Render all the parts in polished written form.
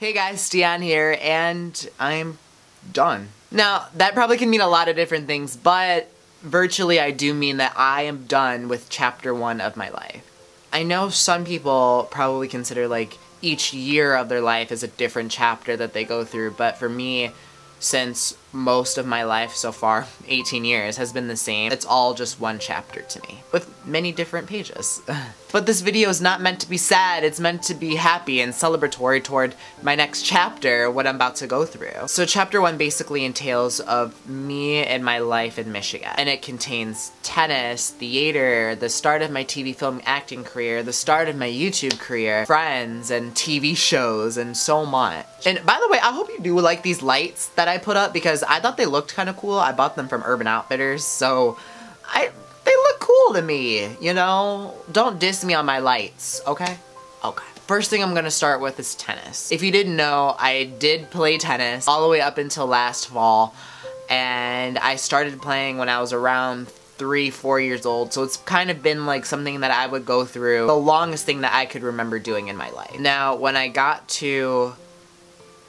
Hey guys, Deon here, and I'm done. Now, that probably can mean a lot of different things, but virtually I do mean that I am done with chapter 1 of my life. I know some people probably consider like each year of their life is a different chapter that they go through, but for me, since most of my life so far, 18 years, has been the same, it's all just one chapter to me, with many different pages. But this video is not meant to be sad, it's meant to be happy and celebratory toward my next chapter, what I'm about to go through. So chapter 1 basically entails of me and my life in Michigan, and it contains tennis, theater, the start of my TV film acting career, the start of my YouTube career, friends, and TV shows, and so much. And by the way, I hope you do like these lights that I put up, because I thought they looked kind of cool. I bought them from Urban Outfitters, so they look cool to me, you know? Don't diss me on my lights, okay? Okay. First thing I'm gonna start with is tennis. If you didn't know, I did play tennis all the way up until last fall, and I started playing when I was around 3-4 years old, so it's kind of been like something that I would go through, the longest thing that I could remember doing in my life. Now, when I got to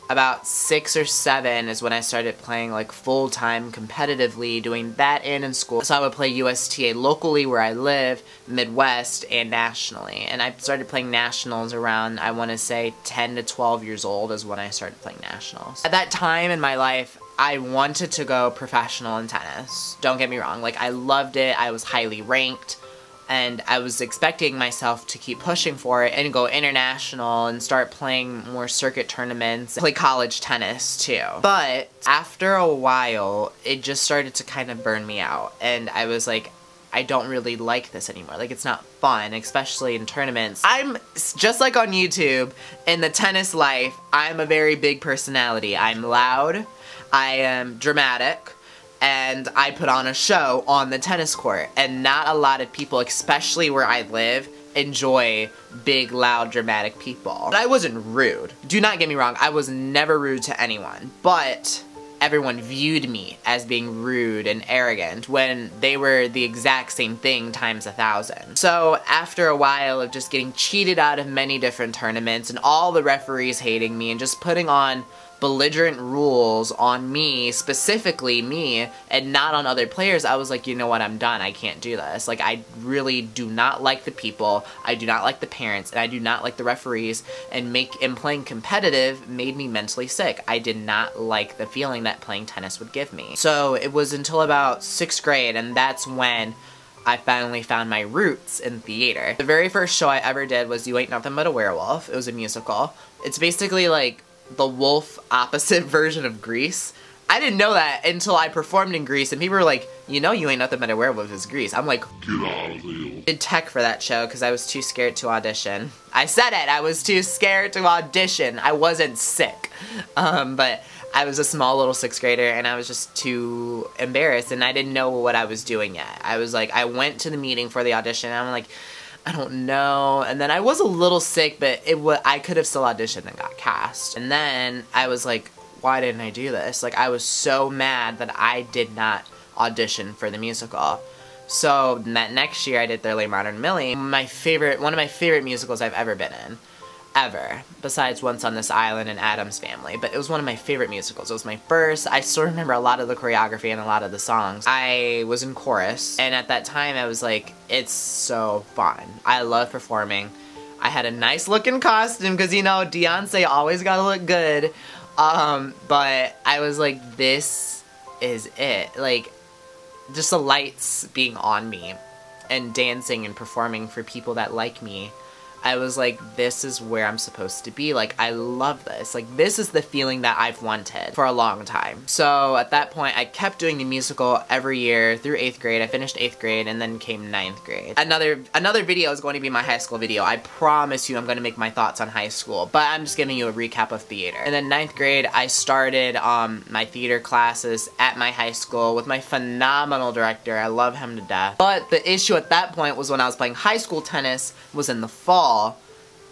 about 6 or 7 is when I started playing like full-time competitively, doing that and in school. So I would play USTA locally where I live, Midwest, and nationally. And I started playing nationals around, I want to say, 10 to 12 years old is when I started playing nationals. At that time in my life, I wanted to go professional in tennis. Don't get me wrong, like I loved it, I was highly ranked, and I was expecting myself to keep pushing for it and go international and start playing more circuit tournaments, play college tennis too. But after a while, it just started to kind of burn me out, and I was like, I don't really like this anymore. Like, it's not fun, especially in tournaments. I'm, just like on YouTube, in the tennis life, I'm a very big personality. I'm loud, I am dramatic, and I put on a show on the tennis court, and not a lot of people, especially where I live, enjoy big, loud, dramatic people. But I wasn't rude. Do not get me wrong, I was never rude to anyone, but everyone viewed me as being rude and arrogant when they were the exact same thing times 1,000. So after a while of just getting cheated out of many different tournaments and all the referees hating me and just putting on belligerent rules on me, specifically me, and not on other players, I was like, you know what, I'm done. I can't do this. Like, I really do not like the people, I do not like the parents, and I do not like the referees, and playing competitive made me mentally sick. I did not like the feeling that playing tennis would give me. So it was until about 6th grade, and that's when I finally found my roots in theater. The very first show I ever did was You Ain't Nothing But a Werewolf. It was a musical. It's basically like the wolf opposite version of Grease. I didn't know that until I performed in Grease, and people were like, you know You Ain't Nothing But a Werewolf is Grease. I'm like, get out of here. I did tech for that show because I was too scared to audition. I said it, I was too scared to audition. I wasn't sick. But I was a small little 6th grader, and I was just too embarrassed, and I didn't know what I was doing yet. I was like, I went to the meeting for the audition, and I'm like, I don't know, and then I was a little sick, but I could have still auditioned and got cast. And then I was like, why didn't I do this? Like, I was so mad that I did not audition for the musical. So that next year I did Thoroughly Modern Millie, one of my favorite musicals I've ever been in. Ever. Besides Once on This Island and Addams Family. But it was one of my favorite musicals. It was my first. I still remember a lot of the choreography and a lot of the songs. I was in chorus, and at that time I was like, it's so fun. I love performing. I had a nice looking costume because, you know, Beyonce always gotta look good. But I was like, this is it. Like, just the lights being on me and dancing and performing for people that like me. I was like, this is where I'm supposed to be. Like, I love this. Like, this is the feeling that I've wanted for a long time. So at that point, I kept doing the musical every year through 8th grade. I finished 8th grade and then came 9th grade. Another video is going to be my high school video. I promise you I'm going to make my thoughts on high school, but I'm just giving you a recap of theater. And then 9th grade, I started my theater classes at my high school with my phenomenal director. I love him to death. But the issue at that point was when I was playing high school tennis was in the fall,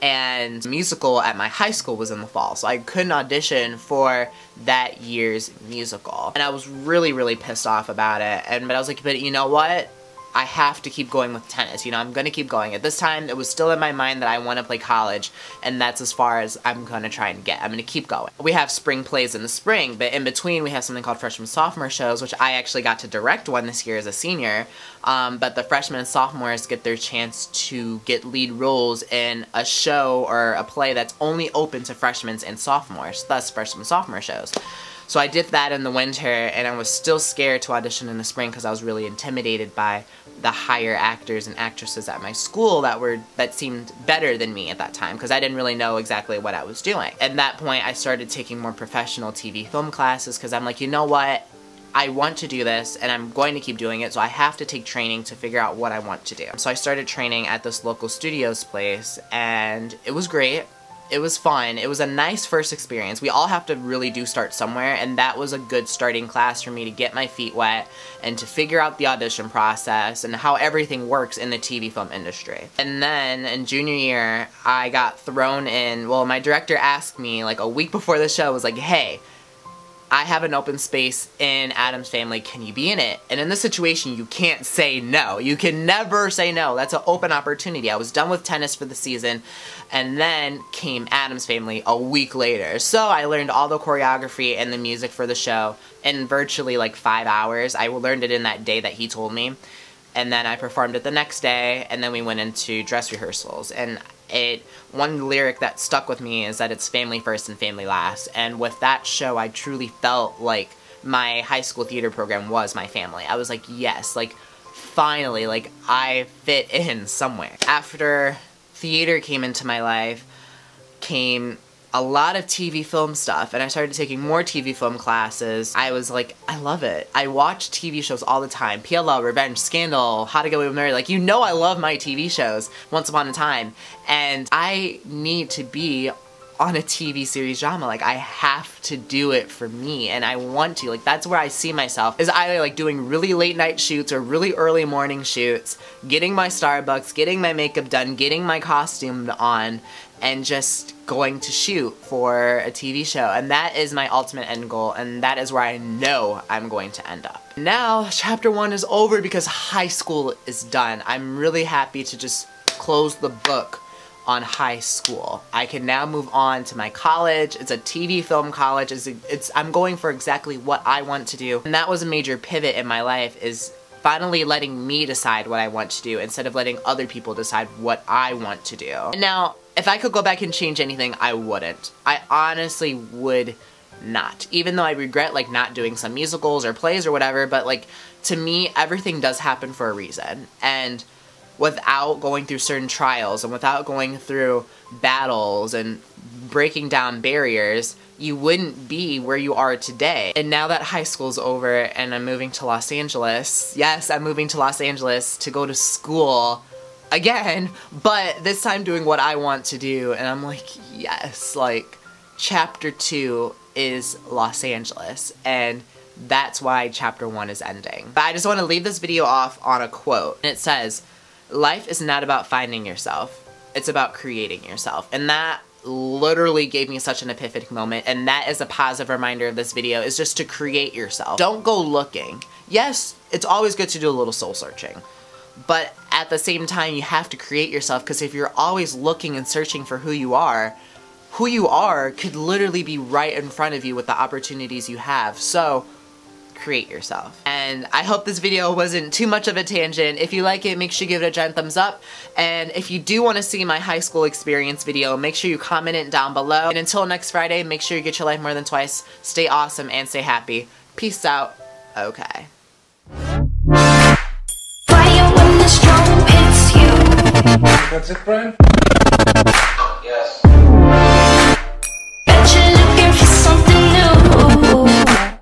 and musical at my high school was in the fall, so I couldn't audition for that year's musical. And I was really, really pissed off about it, but I was like, but you know what? I have to keep going with tennis. You know, I'm going to keep going. At this time, it was still in my mind that I want to play college, and that's as far as I'm going to try and get. I'm going to keep going. We have spring plays in the spring, but in between we have something called freshman sophomore shows, which I actually got to direct one this year as a senior. But the freshmen and sophomores get their chance to get lead roles in a show or a play that's only open to freshmen and sophomores, thus freshman and sophomore shows. So I did that in the winter, and I was still scared to audition in the spring because I was really intimidated by the higher actors and actresses at my school that seemed better than me at that time, because I didn't really know exactly what I was doing. At that point, I started taking more professional TV film classes because I'm like, you know what? I want to do this, and I'm going to keep doing it, so I have to take training to figure out what I want to do. So I started training at this local studios place, and it was great. It was fun. It was a nice first experience. We all have to really start somewhere, and that was a good starting class for me to get my feet wet and to figure out the audition process and how everything works in the TV film industry. And then in junior year, I got thrown in, well, my director asked me like a week before the show, was like, hey, I have an open space in Addams Family, can you be in it? And in this situation, you can't say no. You can never say no. That's an open opportunity. I was done with tennis for the season, and then came Addams Family a week later. So I learned all the choreography and the music for the show in virtually like 5 hours. I learned it in that day that he told me. And then I performed it the next day, and then we went into dress rehearsals. And one lyric that stuck with me is that it's family first and family last. And with that show, I truly felt like my high school theater program was my family. I was like, yes, like, finally, like, I fit in somewhere. After theater came into my life, came a lot of TV film stuff, and I started taking more TV film classes. I was like, I love it. I watch TV shows all the time. PLL, Revenge, Scandal, How to Get Away with Murder. Like, you know I love my TV shows, Once Upon a Time. And I need to be on a TV series drama. Like, I have to do it for me, and I want to. Like, that's where I see myself, is either like doing really late night shoots or really early morning shoots, getting my Starbucks, getting my makeup done, getting my costume on, and just going to shoot for a TV show. And that is my ultimate end goal, and that is where I know I'm going to end up. Now, chapter 1 is over because high school is done. I'm really happy to just close the book on high school. I can now move on to my college. It's a TV film college. I'm going for exactly what I want to do. And that was a major pivot in my life, is finally letting me decide what I want to do instead of letting other people decide what I want to do. Now, if I could go back and change anything, I wouldn't. I honestly would not. Even though I regret like not doing some musicals or plays or whatever, but like to me, everything does happen for a reason. And without going through certain trials and without going through battles and breaking down barriers, you wouldn't be where you are today. And now that high school's over and I'm moving to Los Angeles, yes, I'm moving to Los Angeles to go to school again, but this time doing what I want to do, and I'm like, yes, like, chapter 2 is Los Angeles, and that's why chapter 1 is ending. But I just want to leave this video off on a quote, and it says, life is not about finding yourself, it's about creating yourself. And that literally gave me such an epiphanic moment, and that is a positive reminder of this video, is just to create yourself. Don't go looking. Yes, it's always good to do a little soul searching, but at the same time, you have to create yourself, because if you're always looking and searching for who you are could literally be right in front of you with the opportunities you have. So, create yourself. And I hope this video wasn't too much of a tangent. If you like it, make sure you give it a giant thumbs up. And if you do want to see my high school experience video, make sure you comment it down below. And until next Friday, make sure you get your life more than twice. Stay awesome and stay happy. Peace out. Okay. That's it, friend?